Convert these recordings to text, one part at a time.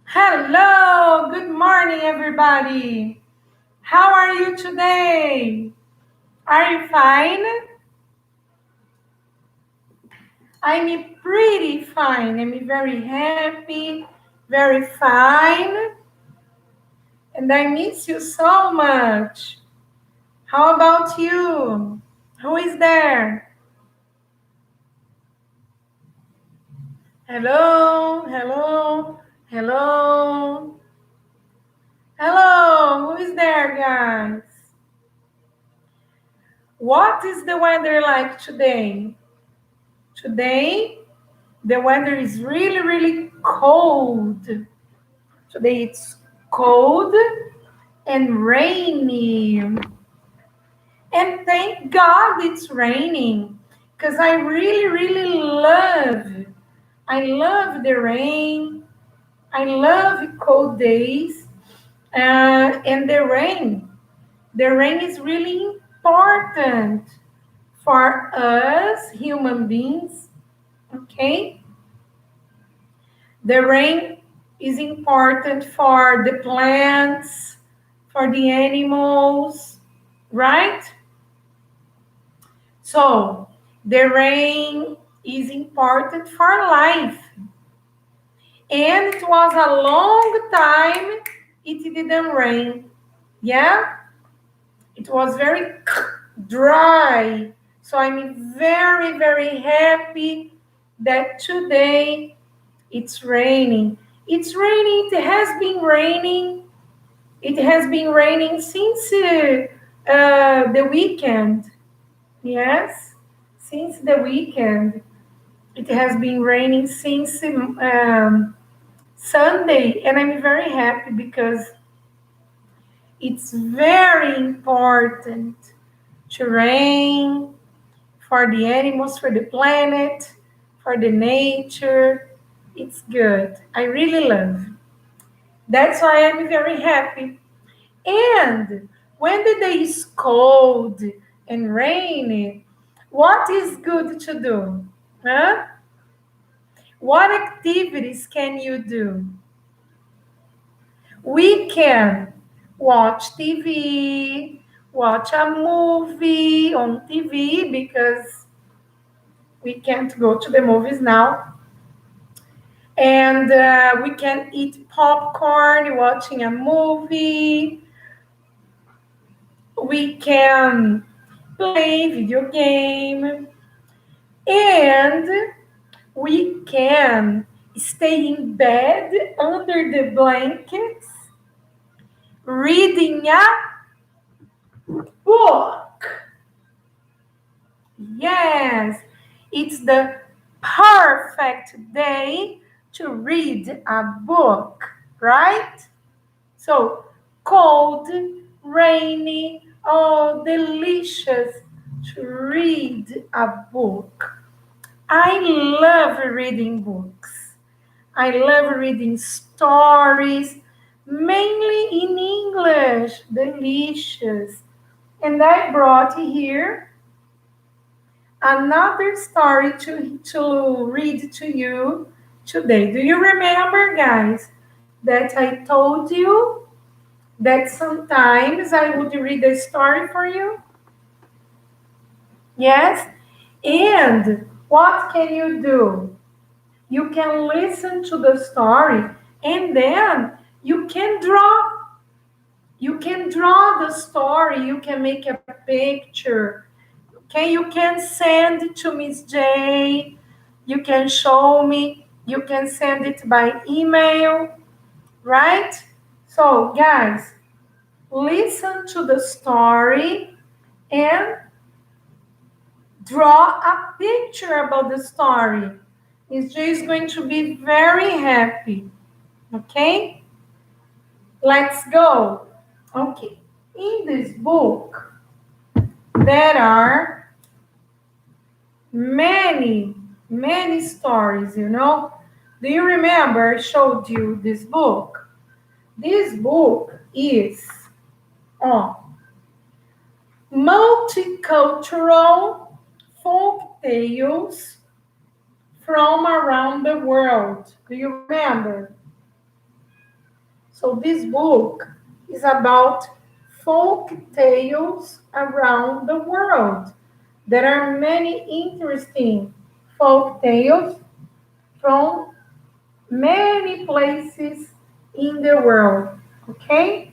Hello, good morning, everybody. How are you today? Are you fine? I'm pretty fine. I'm very happy, very fine, and I miss you so much. How about you? Who is there? Hello, hello, hello, hello. Who is there, guys? What is the weather like today? Today, the weather is really, really cold. Today it's cold and rainy. And thank God it's raining because I really, really I love the rain. I love cold days. And the rain is really important for us human beings. Okay? The rain is important for the plants, for the animals, right? So, the rain is important for life. And it was a long time it didn't rain. Yeah? It was very dry. So, I'm very, very happy that today it's raining. It's raining. It has been raining. It has been raining since the weekend. Yes, since the weekend. It has been raining since Sunday, and I'm very happy because it's very important to rain for the animals, for the planet, for the nature. It's good. I really love. That's why I'm very happy. And when the day is cold and rainy, what is good to do? Huh? What activities can you do? We can watch TV, watch a movie on TV because we can't go to the movies now. And we can eat popcorn watching a movie. We can play video game, and we can stay in bed under the blankets reading a book. Yes, it's the perfect day to read a book, right? So cold, rainy, oh, delicious to read a book. I love reading books. I love reading stories, mainly in English. Delicious. And I brought here another story to read to you today. Do you remember, guys, that I told you that sometimes I would read a story for you? Yes? And what can you do? You can listen to the story and then you can draw. You can draw the story, you can make a picture. Okay, you can send it to Miss J. You can show me. You can send it by email, right? So, guys, listen to the story and draw a picture about the story. Miss J is going to be very happy. Okay? Let's go. Okay. In this book, there are many stories, you know. Do you remember I showed you this book? This book is on multicultural folk tales from around the world. Do you remember? So this book is about folk tales around the world. There are many interesting folk tales from many places in the world. Okay?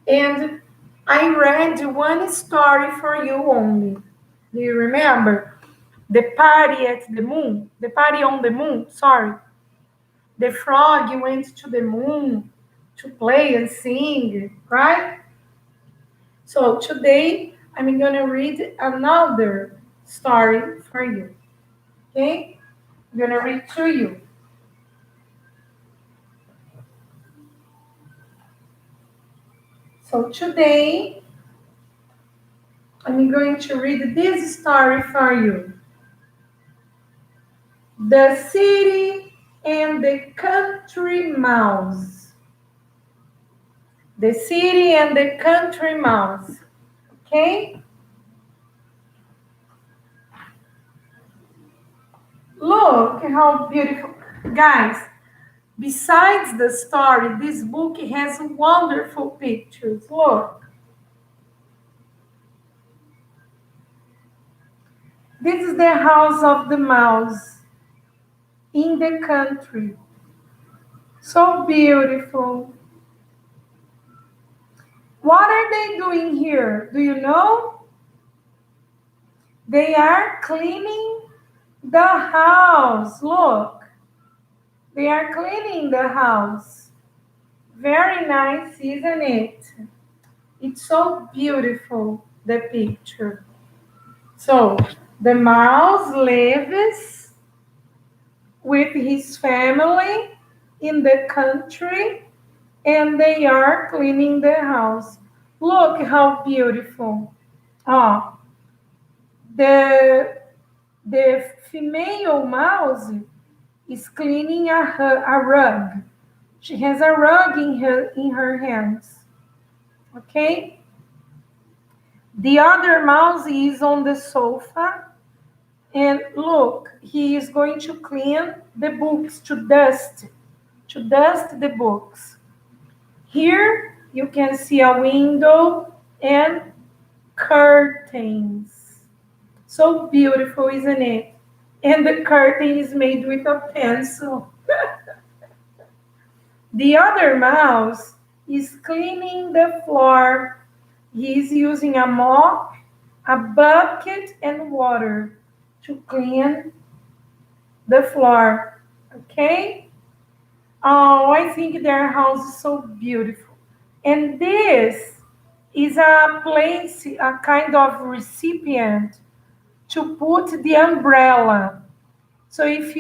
And I read one story for you only. Do you remember? The party at the moon, the party on the moon, sorry. The frog went to the moon to play and sing, right? So today I'm going to read another story for you. Okay? I'm going to read to you. So today I'm going to read this story for you. The City and the Country Mouse. The City and the Country Mouse. Okay? Look how beautiful. Guys, besides the story, this book has wonderful pictures. Look. This is the house of the mouse in the country. So beautiful. What are they doing here? Do you know? They are cleaning the house. Look. They are cleaning the house. Very nice, isn't it? It's so beautiful, the picture. So, the mouse lives with his family in the country and they are cleaning the house. Look how beautiful. Oh, the female mouse is cleaning a rug. She has a rug in her hands. Okay? The other mouse is on the sofa. And look, he is going to clean the books, to dust the books. Here you can see a window and curtains. So beautiful, isn't it? And the curtain is made with a pencil. The other mouse is cleaning the floor. He's using a mop, a bucket, and water to clean the floor. Okay? Oh, I think their house is so beautiful. And this is a place, a kind of recipient to put the umbrella. So if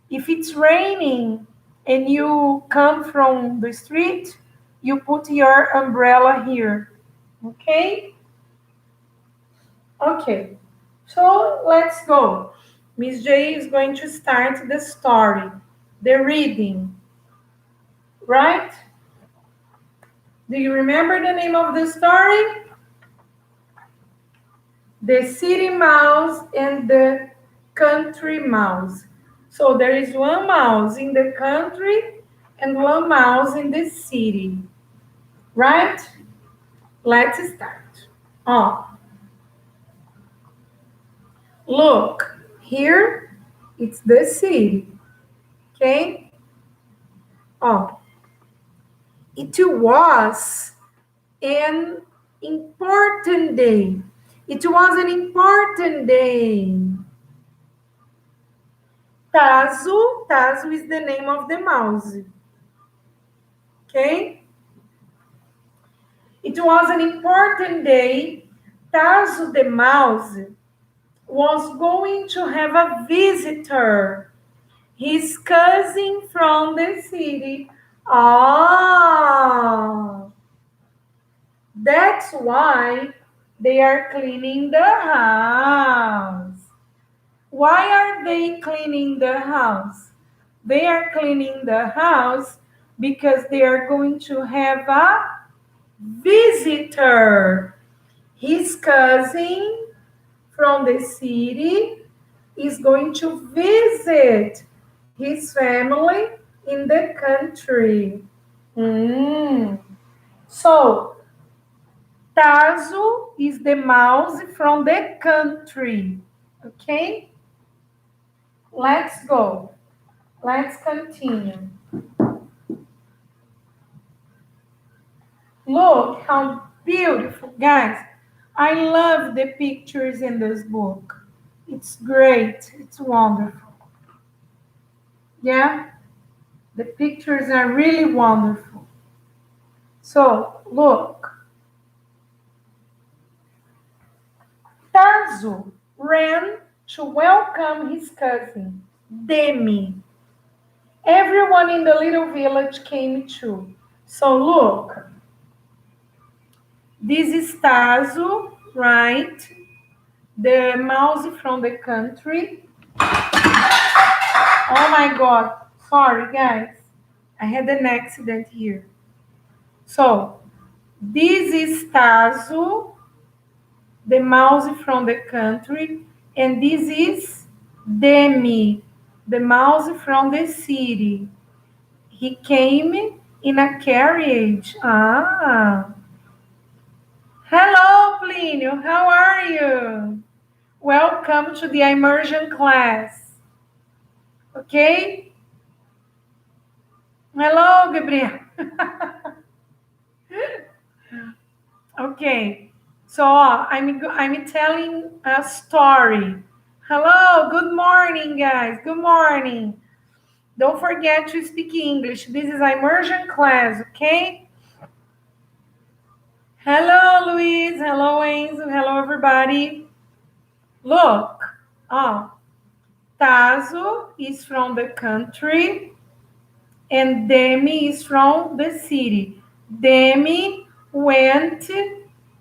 it's raining and you come from the street, you put your umbrella here. Okay? Okay. So let's go. Miss J is going to start the story, the reading. Right? Do you remember the name of the story? The City Mouse and the Country Mouse. So there is one mouse in the country and one mouse in the city. Right? Let's start. Oh. Look, here it's the city. Okay? Oh. It was an important day. It was an important day. Tazo is the name of the mouse. Okay? It was an important day. Tazo the mouse was going to have a visitor. His cousin from the city. Ah, that's why they are cleaning the house. Why are they cleaning the house? They are cleaning the house because they are going to have a visitor. His cousin from the city is going to visit his family in the country. So, Tazo is the mouse from the country. Okay? Let's go. Let's continue. Look how beautiful, guys. I love the pictures in this book. It's great. It's wonderful. Yeah? The pictures are really wonderful. So, look. Tazo ran to welcome his cousin, Demi. Everyone in the little village came too. So look, this is Tazo, right? The mouse from the country. Oh my God. Sorry, guys. I had an accident here. So, this is Tazo, the mouse from the country. And this is Demi, the mouse from the city. He came in a carriage. Ah. Hello, Plinio. How are you? Welcome to the Immersion class. Okay? Hello, Gabriel. Okay. So I'm telling a story. Hello, good morning, guys. Good morning. Don't forget to speak English. This is Immersion class, okay? Hello, Luis. Hello, Enzo. Hello, everybody. Look, Tazo is from the country and Demi is from the city. Demi went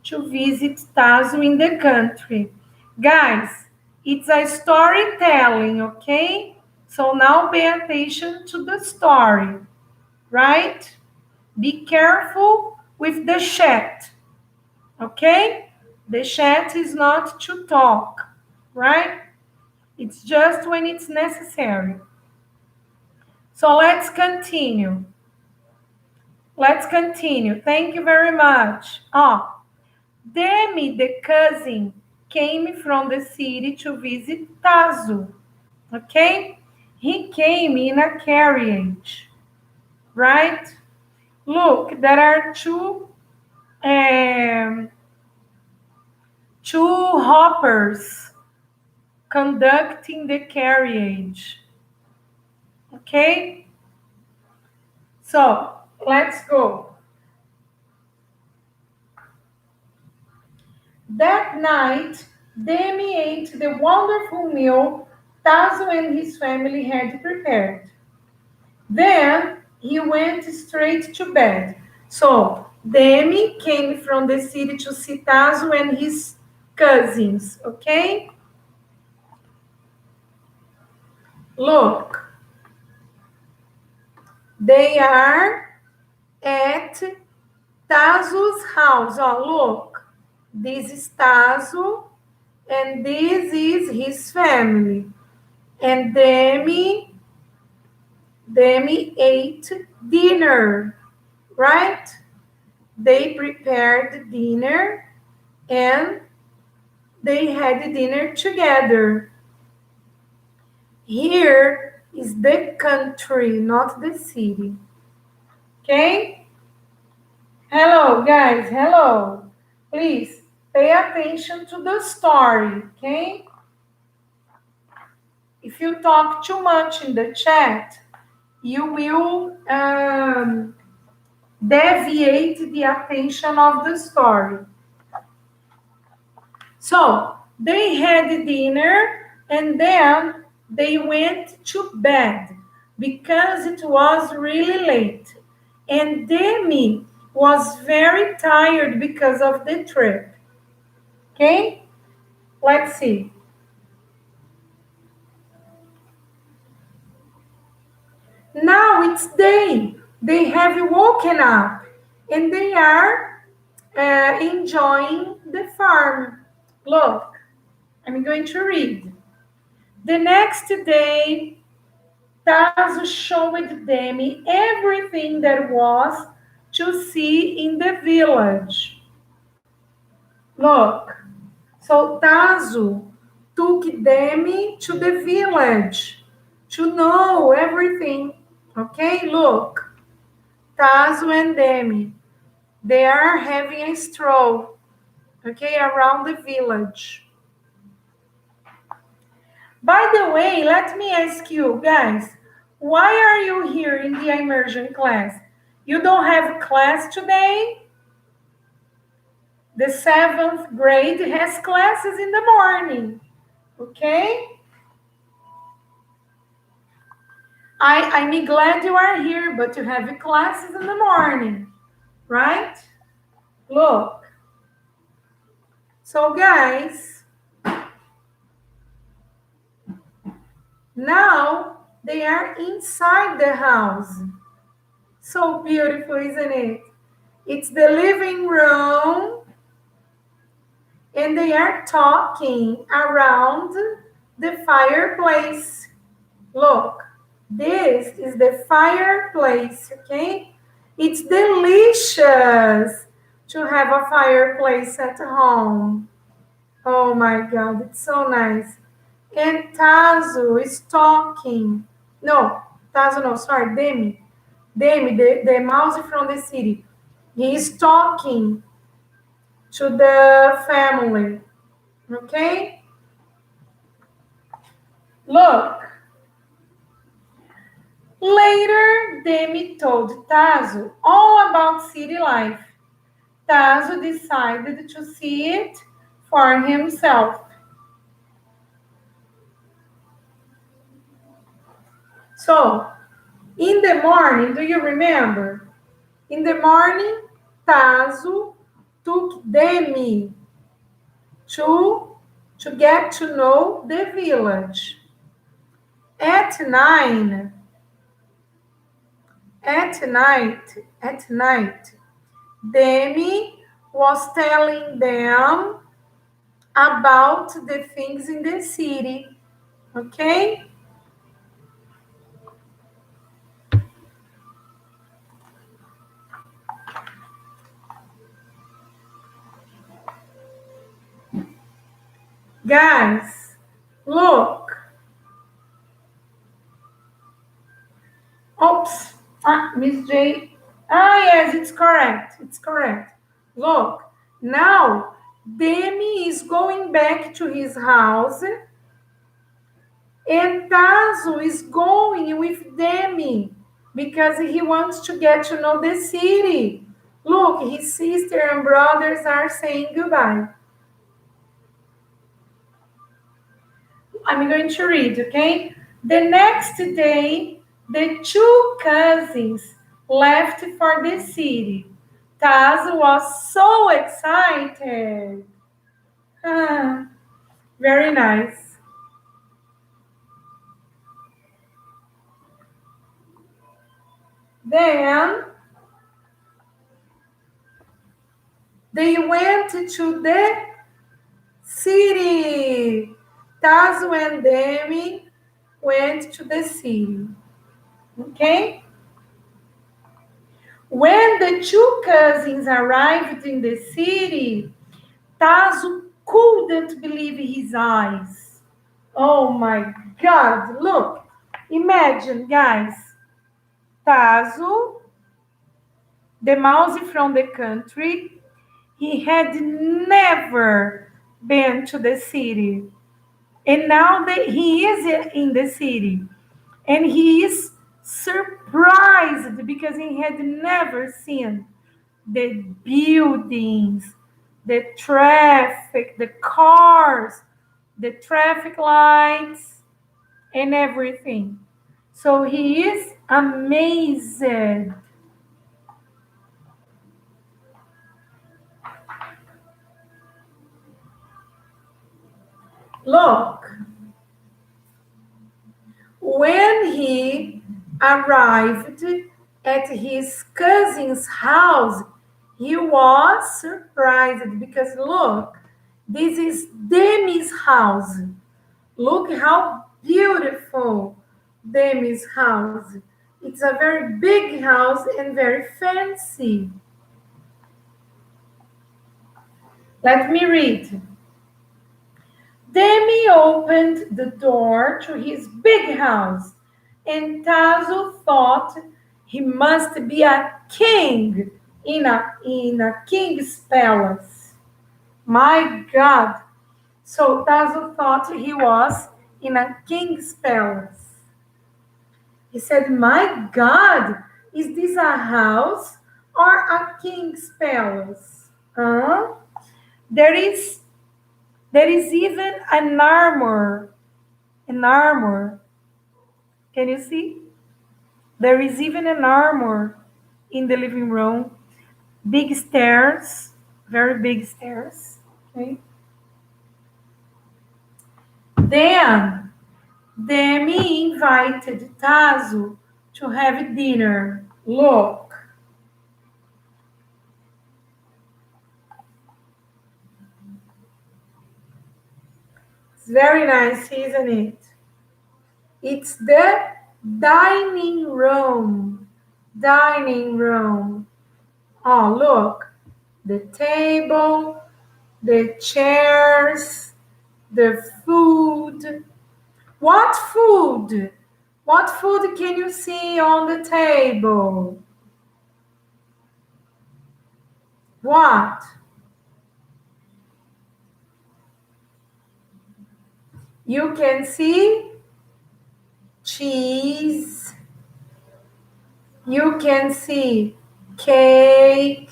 to visit Tazo in the country. Guys, it's a storytelling, okay? So now pay attention to the story, right? Be careful with the chat, okay? The chat is not to talk, right? It's just when it's necessary. So let's continue. Let's continue. Thank you very much. Demi, the cousin, came from the city to visit Tazo. Okay? He came in a carriage, right? Look, there are two hoppers conducting the carriage. Okay? So, let's go. That night, Demi ate the wonderful meal Tazo and his family had prepared. Then he went straight to bed. So, Demi came from the city to see Tazo and his cousins, okay? Look, they are at Tazo's house. Look, this is Tazo and this is his family. And Demi ate dinner, right? They prepared dinner and they had dinner together. Here is the country, not the city. Okay? Hello, guys. Hello. Please pay attention to the story, okay? If you talk too much in the chat, you will deviate the attention of the story. So, they had dinner and then they went to bed because it was really late. And Demi was very tired because of the trip. Okay? Let's see. Now it's day. They have woken up and they are enjoying the farm. Look, I'm going to read. The next day, Tasso showed Demi everything there was to see in the village. Look, so Tasso took Demi to the village to know everything. Okay, look, Tasso and Demi, they are having a stroll, okay, around the village. By the way, let me ask you guys, why are you here in the immersion class? You don't have class today? The 7th grade has classes in the morning, okay? I'm glad you are here, but you have classes in the morning, right? Look. So guys, now they are inside the house. So beautiful, isn't it? It's the living room, and they are talking around the fireplace. Look, this is the fireplace, okay? It's delicious to have a fireplace at home. Oh my God, it's so nice. And Tazo is talking. No, Tazo, no, sorry, Demi. Demi, the mouse from the city. He is talking to the family. Okay? Look. Later, Demi told Tazo all about city life. Tazo decided to see it for himself. So, in the morning, do you remember? In the morning, Tazo took Demi to get to know the village. At night, Demi was telling them about the things in the city, okay? Guys, look. Oops, Miss J. Yes, it's correct. It's correct. Look, now Demi is going back to his house, and Tazo is going with Demi because he wants to get to know the city. Look, his sister and brothers are saying goodbye. I'm going to read, okay? The next day, the two cousins left for the city. Taz was so excited. Ah, very nice. Then they went to the city. Taz and Demi went to the city. Okay? When the two cousins arrived in the city, Tazo couldn't believe his eyes. Oh my God, look. Imagine, guys. Tazo, the mouse from the country, he had never been to the city. And now that he is in the city. And he is surprised because he had never seen the buildings, the traffic, the cars, the traffic lights, and everything. So he is amazed. Look, when he arrived at his cousin's house, he was surprised because look, this is Demi's house. Look how beautiful. Demi's house. It's a very big house and very fancy. Let me read. Demi opened the door to his big house, and Tazo thought he must be a king in a king's palace. My God! So Tazo thought he was in a king's palace. He said, "My God, is this a house or a king's palace? Huh? There is there is even an armor. An armor. Can you see? There is even an armor in the living room. Big stairs, very big stairs. Okay. Then Demi invited Tazo to have dinner. Look, it's very nice, isn't it? It's the dining room. Dining room. Oh, look, the table, the chairs, the food. What food? What food can you see on the table? What? You can see cheese. You can see cake,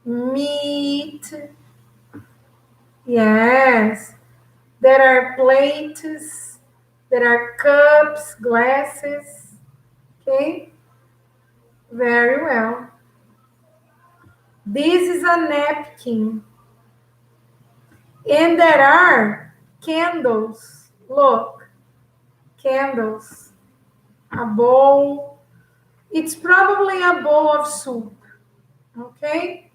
meat. Yes. There are plates. There are cups, glasses. Okay. Very well. This is a napkin. And there are candles. Look, candles. A bowl. It's probably a bowl of soup. Okay?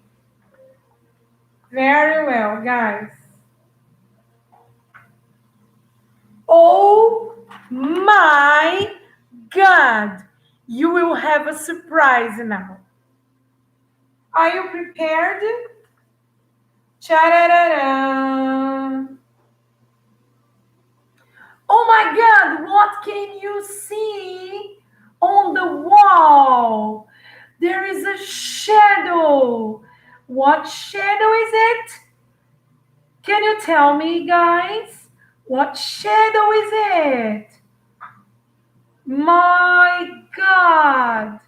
Very well, guys. Oh my God! You will have a surprise now. Are you prepared? Cha-da-da-da. Oh my God, what can you see on the wall? There is a shadow. What shadow is it? Can you tell me, guys? What shadow is it? My God.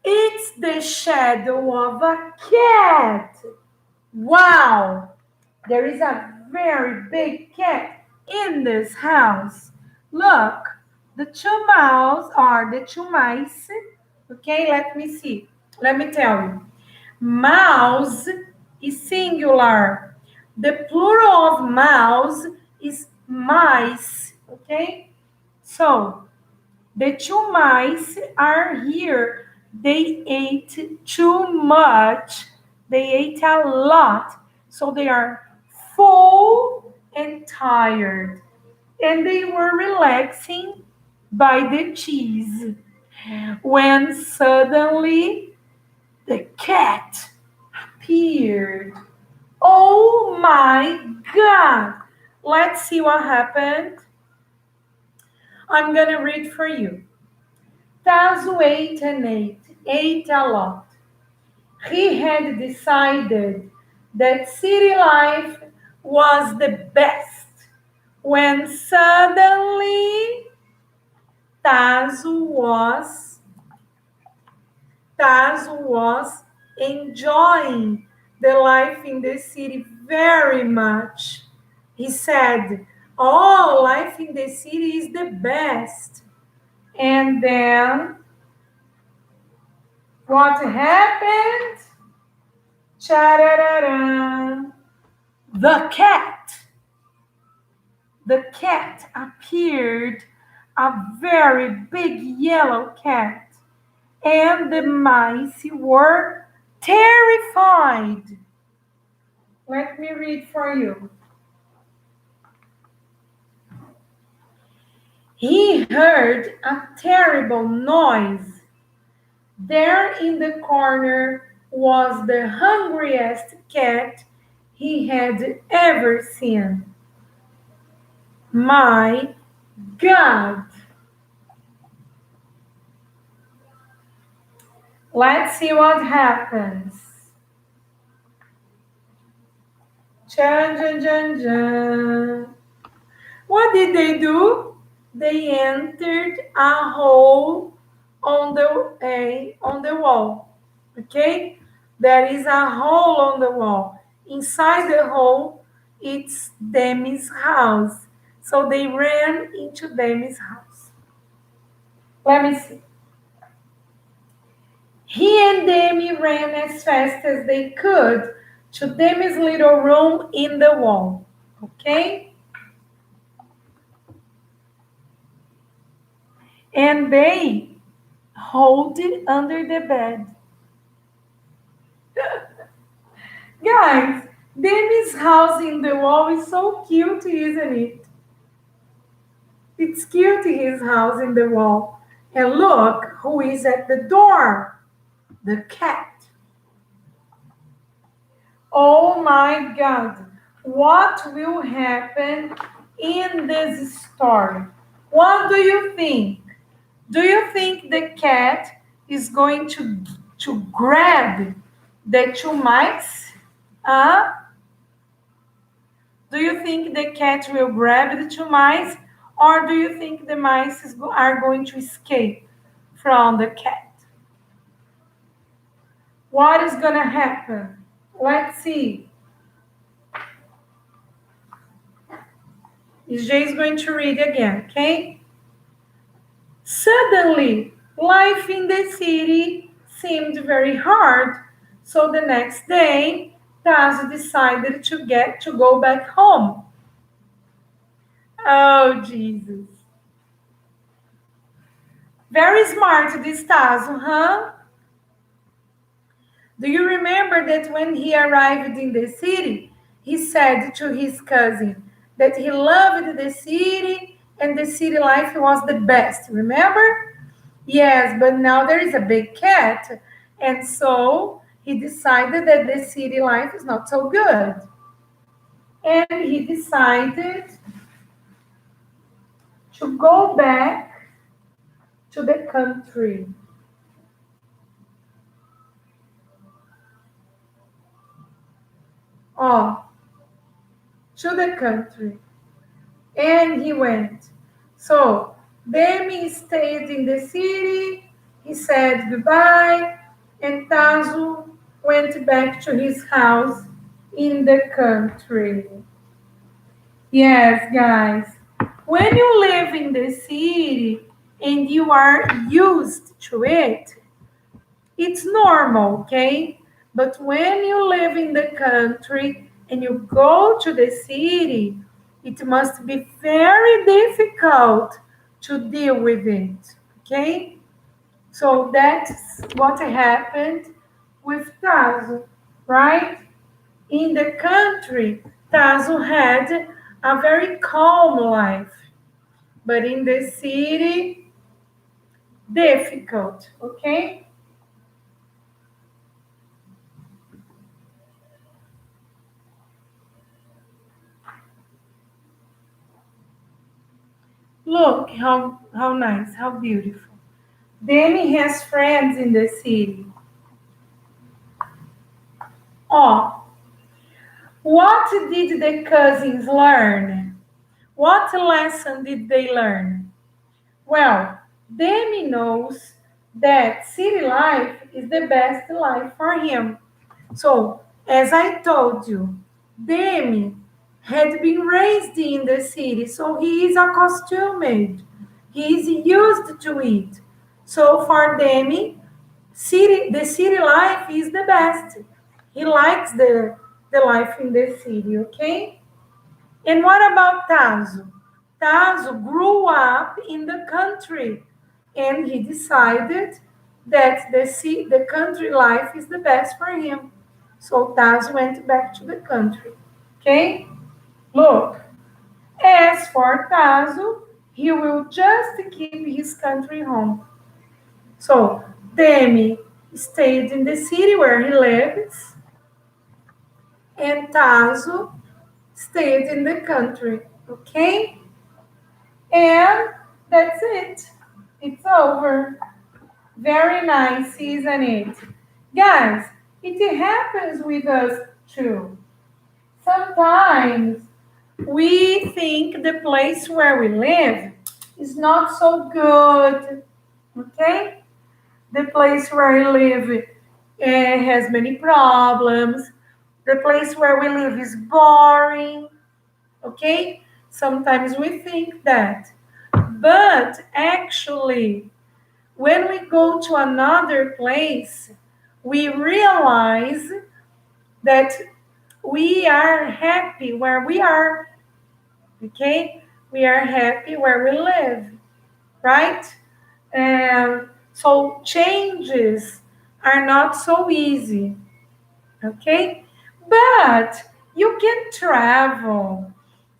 It's the shadow of a cat. Wow. There is a very big cat in this house. Look, the two mouse are the two mice. Okay, let me see. Let me tell you. Mouse is singular. The plural of mouse is mice. Okay, so the two mice are here. They ate too much. They ate a lot. So they are full and tired. And they were relaxing by the cheese. When suddenly the cat appeared. Oh my God! Let's see what happened. I'm going to read for you. Tazo ate and ate a lot. He had decided that city life was the best when suddenly Tazo was Tazo was enjoying the life in the city very much. He said, "Oh, life in the city is the best." And then what happened? Cha-da-da-da. The cat. The cat appeared, a very big yellow cat, and the mice were terrified. Let me read for you. He heard a terrible noise. There in the corner was the hungriest cat he had ever seen. My God! Let's see what happens. Dun, dun, dun, dun. What did they do? They entered a hole on the wall. Okay, there is a hole on the wall. Inside the hole, it's Demi's house. So they ran into Demi's house. Let me see. He and Demi ran as fast as they could to Demi's little room in the wall. Okay? And they hold it under the bed. Guys, Demi's house in the wall is so cute, isn't it? It's cute, his house in the wall. And look who is at the door. The cat. Oh my God. What will happen in this story? What do you think? Do you think the cat is going to grab the two mice? Do you think the cat will grab the two mice? Or do you think the mice are going to escape from the cat? What is going to happen? Let's see. Jay is going to read again, okay? Suddenly, life in the city seemed very hard. So the next day, Taz decided to go back home. Oh, Jesus. Very smart, this Tazo, huh? Do you remember that when he arrived in the city, he said to his cousin that he loved the city and the city life was the best, remember? Yes, but now there is a big cat, and so he decided that the city life is not so good. And he decided to go back to the country. Oh, to the country. And he went. So, Demi stayed in the city, he said goodbye, and Tazo went back to his house in the country. Yes, guys. When you live in the city and you are used to it, it's normal, okay? But when you live in the country and you go to the city, it must be very difficult to deal with it, okay? So that's what happened with Tazo, right? In the country, Tazo had a very calm life, but in the city, difficult, okay? Look how nice, how beautiful. Demi has friends in the city. Oh, what did the cousins learn? What lesson did they learn? Well, Demi knows that city life is the best life for him. So, as I told you, Demi had been raised in the city, so he is accustomed. He is used to it. So for Demi, the city life is the best. He likes the life in the city, okay? And what about Tazo? Tazo grew up in the country and he decided that the country life is the best for him. So Tazo went back to the country. Okay? Look, as for Tazo, He will just keep his country home. So Demi stayed in the city where he lives, and Tazo stayed in the country. Okay? And that's it. It's over. Very nice, isn't it? Guys, it happens with us too. Sometimes we think the place where we live is not so good. Okay? The place where we live has many problems. The place where we live is boring. Okay? Sometimes we think that. But actually, when we go to another place, we realize that we are happy where we are. Okay? We are happy where we live, right? And so changes are not so easy. Okay? But you can travel.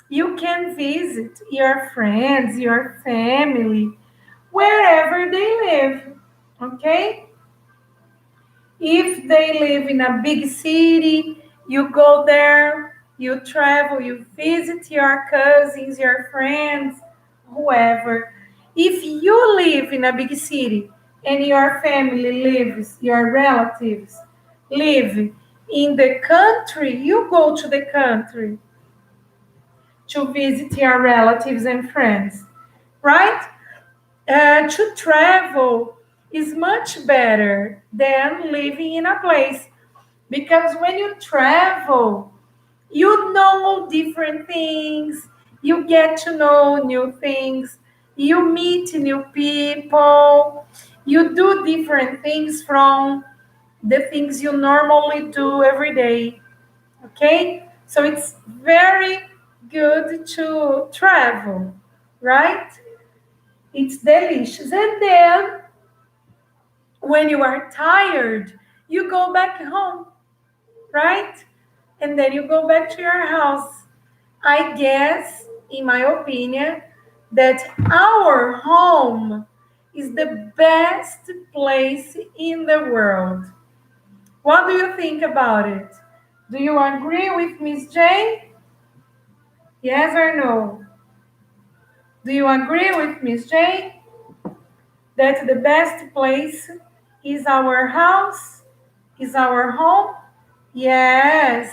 You can visit your friends, your family, wherever they live. Okay? If they live in a big city, you go there, you travel, you visit your cousins, your friends, whoever. If you live in a big city and your family lives, your relatives live in the country, you go to the country to visit your relatives and friends, right? To travel is much better than living in a place, because when you travel, you know different things, you get to know new things, you meet new people, you do different things from the things you normally do every day. Okay? So it's very good to travel, right? It's delicious. And then when you are tired, you go back home, right? And then you go back to your house. I guess, in my opinion, that our home is the best place in the world. What do you think about it? Do you agree with Miss J? Yes or no? Do you agree with Miss J that the best place is our house? Is our home? Yes,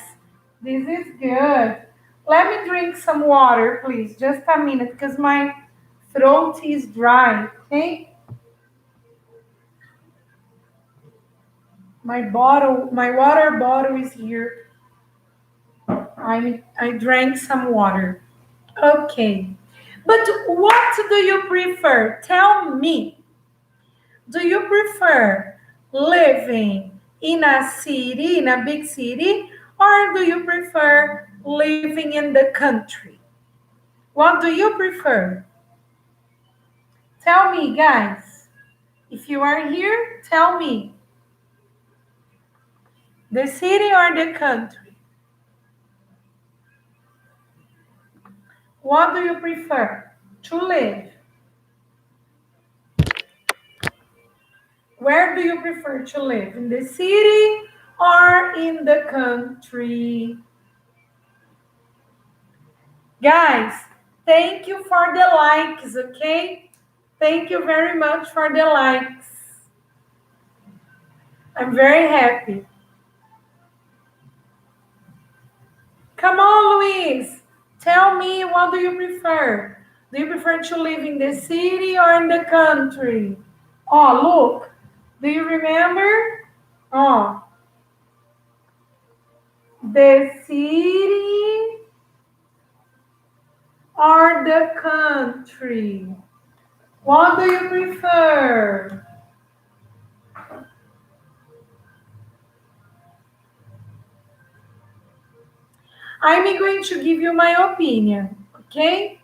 this is good. Let me drink some water, please. Just a minute, because my throat is dry. Okay? My water bottle is here. I drank some water. Okay. But what do you prefer? Tell me. Do you prefer living in a city, in a big city, or do you prefer living in the country? What do you prefer? Tell me, guys. If you are here, tell me. The city or the country? What do you prefer to live? Where do you prefer to live? In the city or in the country? Guys, thank you for the likes, okay? Thank you very much for the likes. I'm very happy. Come on, Luis. Tell me, what do you prefer? Do you prefer to live in the city or in the country? Oh, look. Do you remember? Oh, the city or the country? What do you prefer? I'm going to give you my opinion, okay?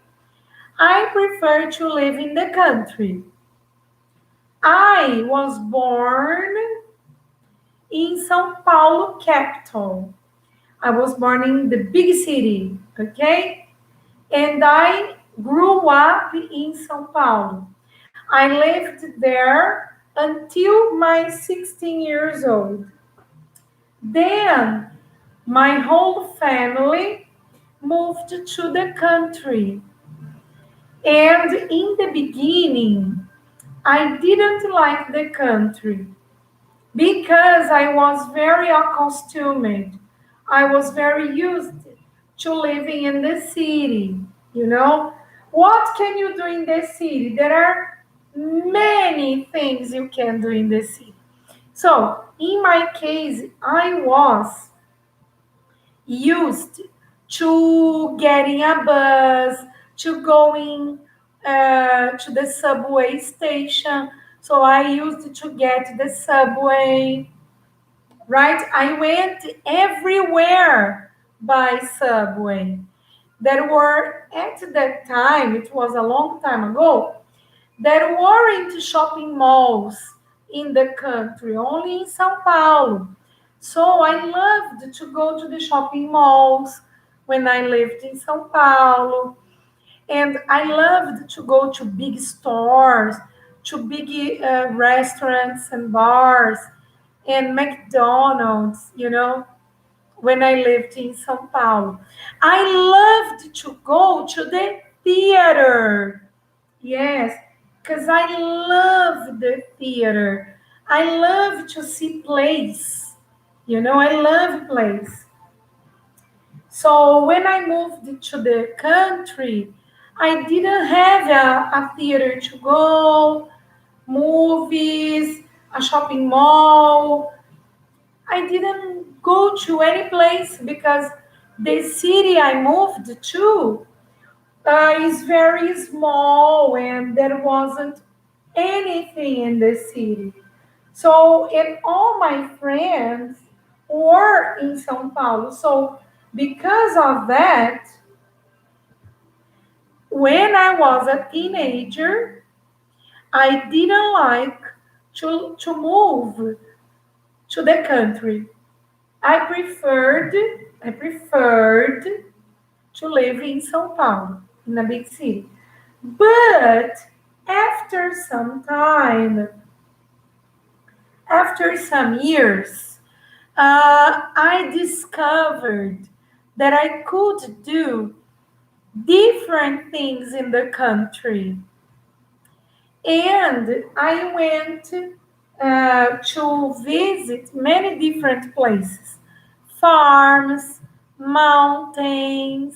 I prefer to live in the country. I was born in São Paulo, capital. I was born in the big city, okay? And I grew up in São Paulo. I lived there until my 16 years old. Then my whole family moved to the country. And in the beginning, I didn't like the country because I was very accustomed. I was very used to living in the city. You know, what can you do in the city? There are many things you can do in the city. So, in my case, I was used to getting a bus, to going to the subway station. So I used to get the subway, right? I went everywhere by subway. There were, at that time, it was a long time ago, there weren't shopping malls in the country, only in Sao Paulo. So I loved to go to the shopping malls when I lived in Sao Paulo. And I loved to go to big stores, to big restaurants and bars and McDonald's, when I lived in Sao Paulo. I loved to go to the theater. Yes, because I love the theater. I love to see plays. I love plays. So when I moved to the country, I didn't have a theater to go, movies, a shopping mall. I didn't go to any place because the city I moved to is very small and there wasn't anything in the city. So, and all my friends were in São Paulo. So, because of that, when I was a teenager, I didn't like to move to the country. I preferred to live in São Paulo, in a big city. But after some time, after some years, I discovered that I could do different things in the country. And I went to visit many different places, farms, mountains,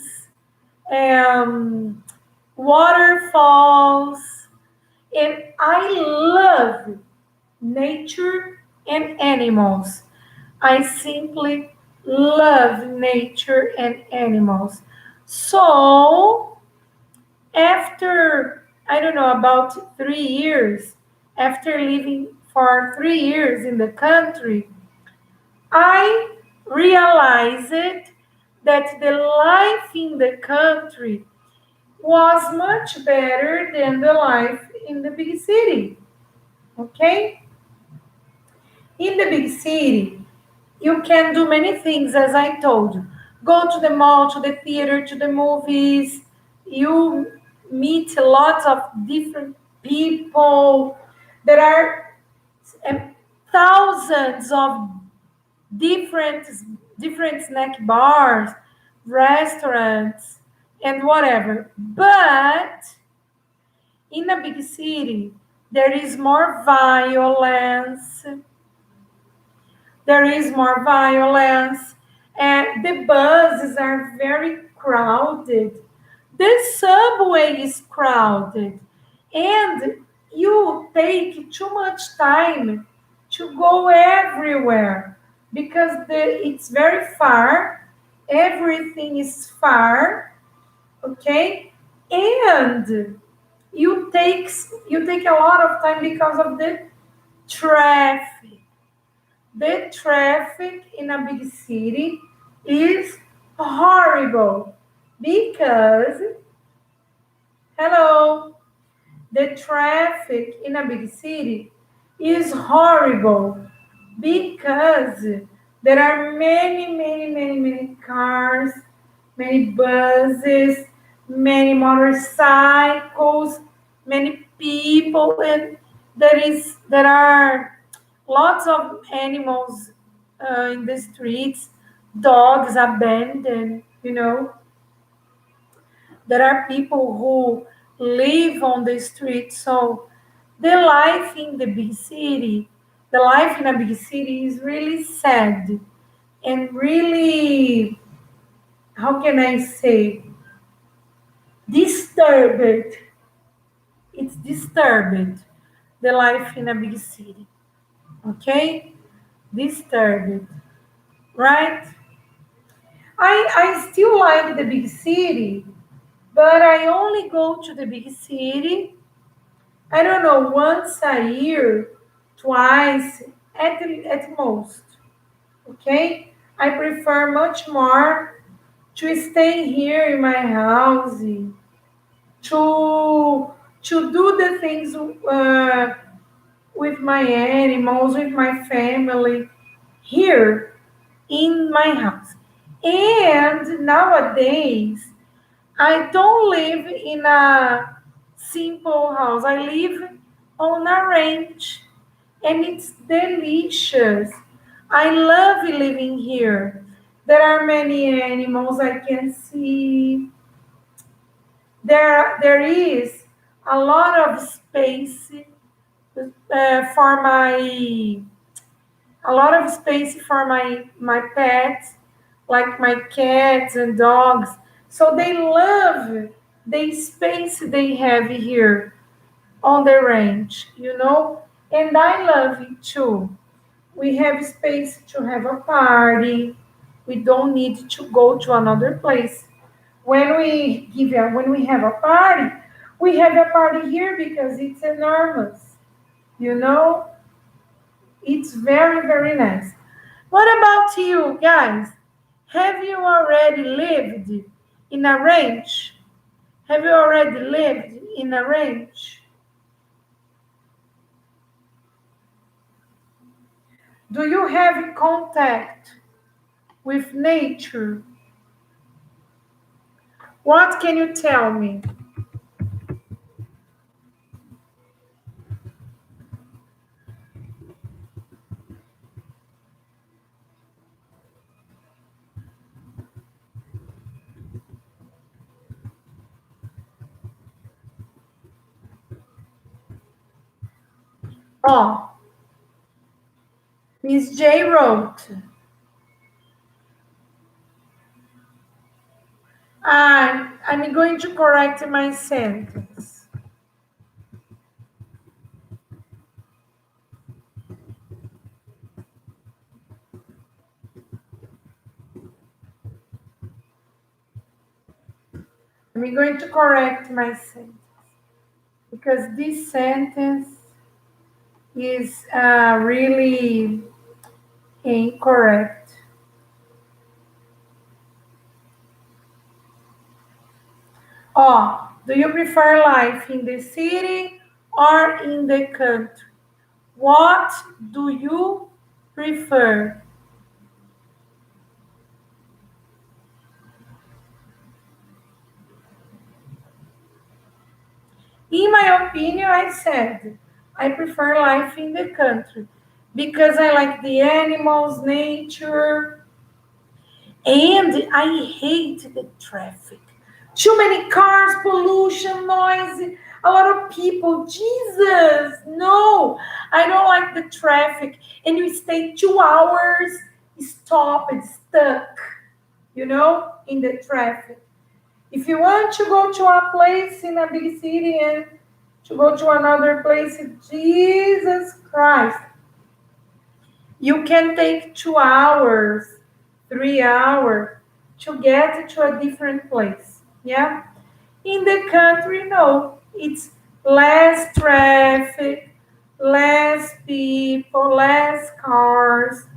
um, waterfalls, and I love nature and animals. I simply love nature and animals. So, after, I don't know, about 3 years, after living for 3 years in the country, I realized that the life in the country was much better than the life in the big city. Okay? In the big city, you can do many things, as I told you. Go to the mall, to the theater, to the movies. You meet lots of different people. There are thousands of different different snack bars, restaurants, and whatever. But in a big city, there is more violence. There is more violence, and the buses are very crowded. The subway is crowded, and you take too much time to go everywhere because it's very far. Everything is far, okay? And you take a lot of time because of the traffic. The traffic in a big city is horrible because, hello, the traffic in a big city is horrible because there are many, many, many, many cars, many buses, many motorcycles, many people, and there are lots of animals in the streets, dogs abandoned, there are people who live on the street. So the life in the big city, the life in a big city is really sad and really, how can I say, disturbed. It's disturbed, the life in a big city. Okay? Disturbed, right? I still like the big city, but I only go to the big city, I don't know, once a year, twice, at most. Okay? I prefer much more to stay here in my house, to do the things with my animals, with my family here in my house. And nowadays, I don't live in a simple house. I live on a ranch, and it's delicious. I love living here. There are many animals I can see. There is a lot of space for my pets, like my cats and dogs. So they love the space they have here on the ranch, and I love it too. We have space to have a party. We don't need to go to another place. When we have a party, we have a party here because it's enormous. You know, it's very, very nice. What about you guys? Have you already lived in a ranch? Have you already lived in a ranch? Do you have contact with nature? What can you tell me? Oh, Miss J wrote, I'm going to correct my sentence. I'm going to correct my sentence because this sentence is really incorrect. Oh, do you prefer life in the city or in the country? What do you prefer? In my opinion, I said I prefer life in the country because I like the animals, nature, and I hate the traffic. Too many cars, pollution, noise, a lot of people. Jesus, no, I don't like the traffic. And you stay 2 hours, stop and stuck, in the traffic. If you want to go to a place in a big city and to go to another place, Jesus Christ, you can take 2 hours, 3 hours to get to a different place. Yeah. In the country, no, it's less traffic, less people, less cars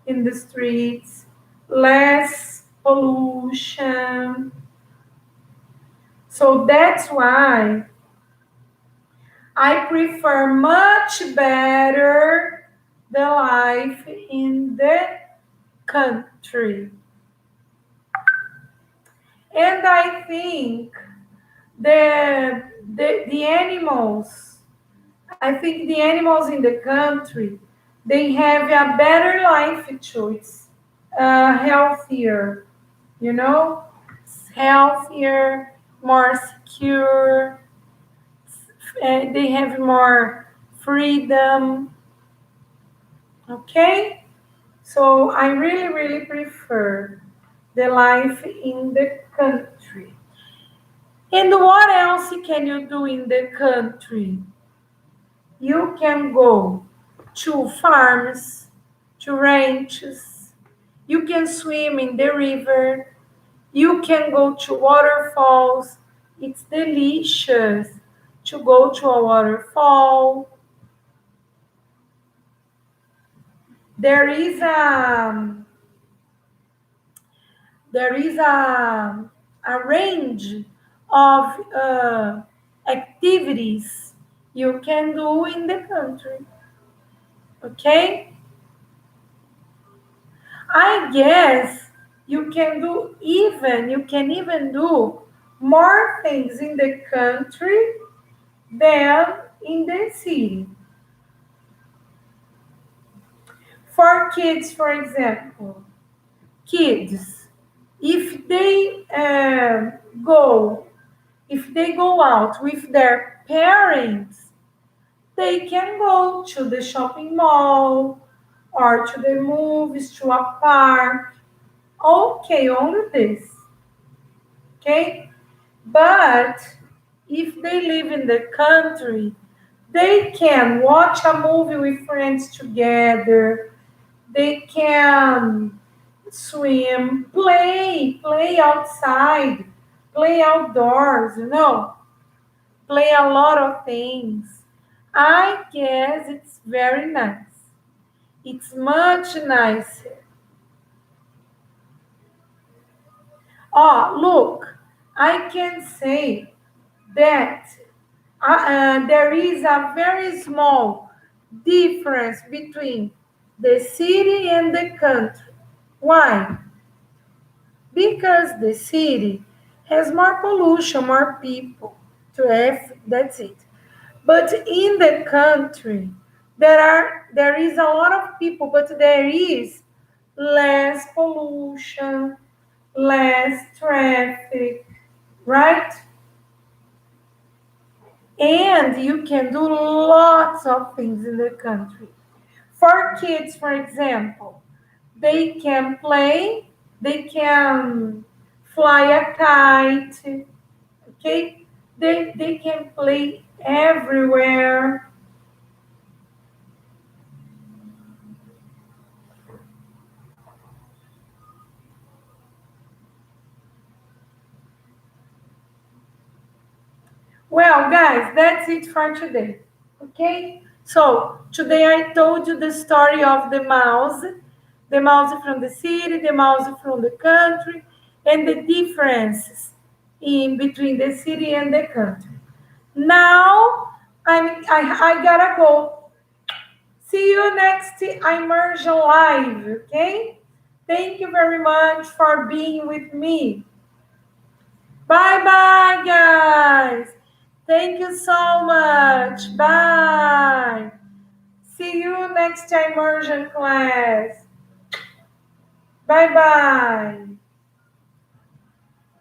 in the streets, less pollution. So that's why I prefer much better the life in the country. And I think The animals, I think the animals in the country, they have a better life choice, healthier, you know, healthier, more secure, they have more freedom. Okay, so I really, really prefer the life in the country. And what else can you do in the country? You can go to farms, to ranches. You can swim in the river. You can go to waterfalls. It's delicious to go to a waterfall. There is a there is a range of activities you can do in the country. Okay, I guess you can even do more things in the country than in the city. For kids, for example, kids, if they go if they go out with their parents, they can go to the shopping mall or to the movies, to a park. Okay, only this. Okay? But if they live in the country, they can watch a movie with friends together. They can swim, play outside, play outdoors, play a lot of things. I guess it's very nice. It's much nicer. Oh, look, I can say that there is a very small difference between the city and the country. Why? Because the city has more pollution, more people to have, that's it. But in the country, there is a lot of people, but there is less pollution, less traffic, right? And you can do lots of things in the country. For kids, for example, they can play, they can fly a kite, okay? They can play everywhere. Well, guys, that's it for today. Okay? So, today I told you the story of the mouse from the city, the mouse from the country, and the differences in between the city and the country. Now, I gotta go. See you next Immersion Live, okay? Thank you very much for being with me. Bye bye, guys. Thank you so much. Bye. See you next immersion class. Bye bye.